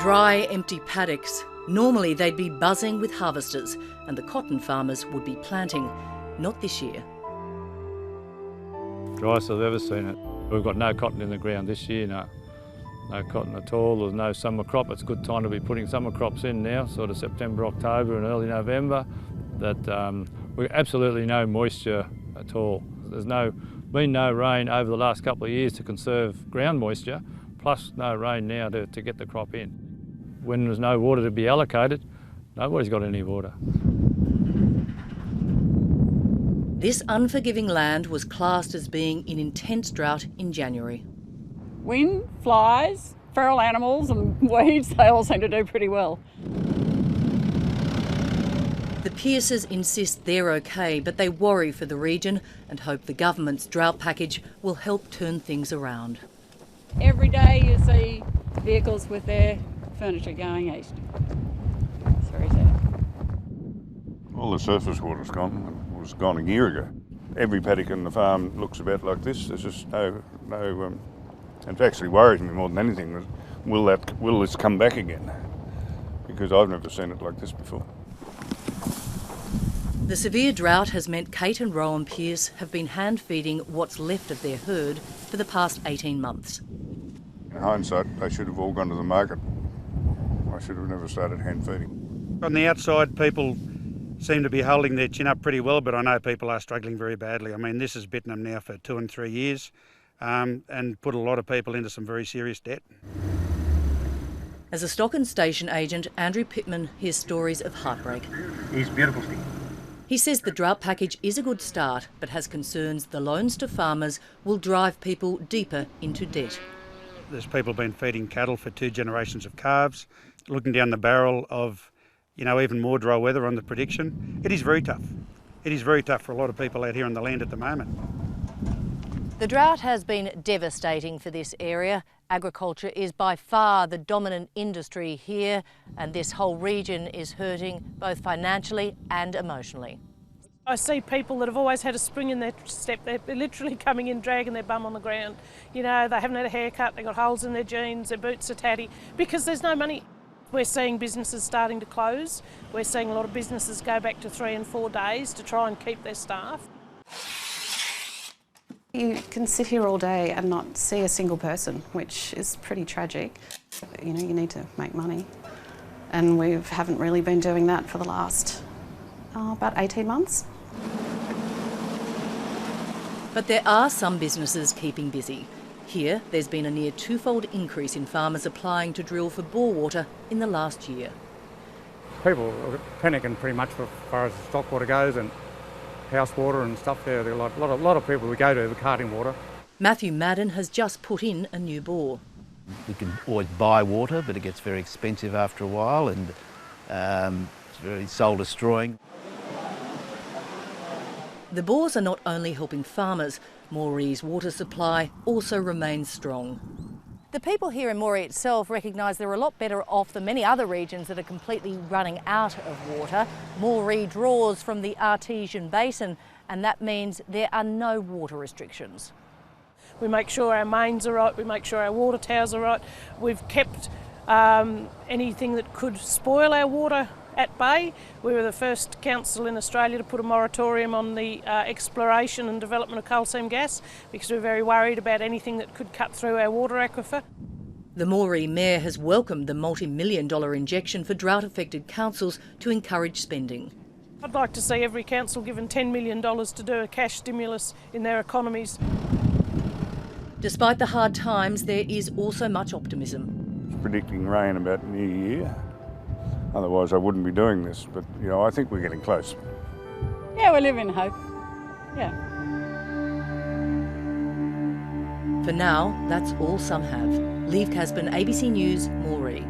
Dry, empty paddocks. Normally they'd be buzzing with harvesters and the cotton farmers would be planting. Not this year. Driest I've ever seen it. We've got no cotton in the ground this year, no. No cotton at all. There's no summer crop. It's a good time to be putting summer crops in now, sort of September, October and early November. We've absolutely no moisture at all. There's been no rain over the last couple of years to conserve ground moisture, plus no rain now to get the crop in. When there's no water to be allocated, nobody's got any water. This unforgiving land was classed as being in intense drought in January. Wind, flies, feral animals and weeds, they all seem to do pretty well. The Pearses insist they're okay, but they worry for the region and hope the government's drought package will help turn things around. Every day you see vehicles with their furniture going east. It's very sad. All the surface water's gone. It was gone a year ago. Every paddock on the farm looks about like this. There's just no. It actually worries me more than anything. Will this come back again? Because I've never seen it like this before. The severe drought has meant Cate and Rowan Pearse have been hand-feeding what's left of their herd for the past 18 months. In hindsight, they should have all gone to the market. I should have never started hand-feeding. On the outside, people seem to be holding their chin up pretty well, but I know people are struggling very badly. I mean, this has bitten them now for 2 and 3 years and put a lot of people into some very serious debt. As a stock and station agent, Andrew Pitman hears stories of heartbreak. He's beautiful thing. He says the drought package is a good start, but has concerns the loans to farmers will drive people deeper into debt. There's people been feeding cattle for 2 generations of calves, looking down the barrel of, even more dry weather on the prediction. It is very tough. It is very tough for a lot of people out here on the land at the moment. The drought has been devastating for this area. Agriculture is by far the dominant industry here, and this whole region is hurting both financially and emotionally. I see people that have always had a spring in their step. They're literally coming in, dragging their bum on the ground. They haven't had a haircut, they've got holes in their jeans, their boots are tatty, because there's no money. We're seeing businesses starting to close. We're seeing a lot of businesses go back to 3 and 4 days to try and keep their staff. You can sit here all day and not see a single person, which is pretty tragic. You need to make money. And we haven't really been doing that for the last about 18 months. But there are some businesses keeping busy. Here, there's been a near 2-fold increase in farmers applying to drill for bore water in the last year. People are panicking pretty much as far as stock water goes and house water and stuff there. There are a lot of people we go to for carting water. Matthew Madden has just put in a new bore. We can always buy water, but it gets very expensive after a while and it's very soul destroying. The bores are not only helping farmers, Moree's water supply also remains strong. The people here in Moree itself recognise they're a lot better off than many other regions that are completely running out of water. Moree draws from the artesian basin, and that means there are no water restrictions. We make sure our mains are right, we make sure our water towers are right. We've kept anything that could spoil our water at bay. We were the first council in Australia to put a moratorium on the exploration and development of coal seam gas because we're very worried about anything that could cut through our water aquifer. The Moree Mayor has welcomed the multi-million-dollar injection for drought-affected councils to encourage spending. I'd like to see every council given $10 million to do a cash stimulus in their economies. Despite the hard times, there is also much optimism. It's predicting rain about New Year. Otherwise I wouldn't be doing this, but I think we're getting close. Yeah, we live in hope. Yeah. For now, that's all some have. Liv Casben, ABC News, Moree.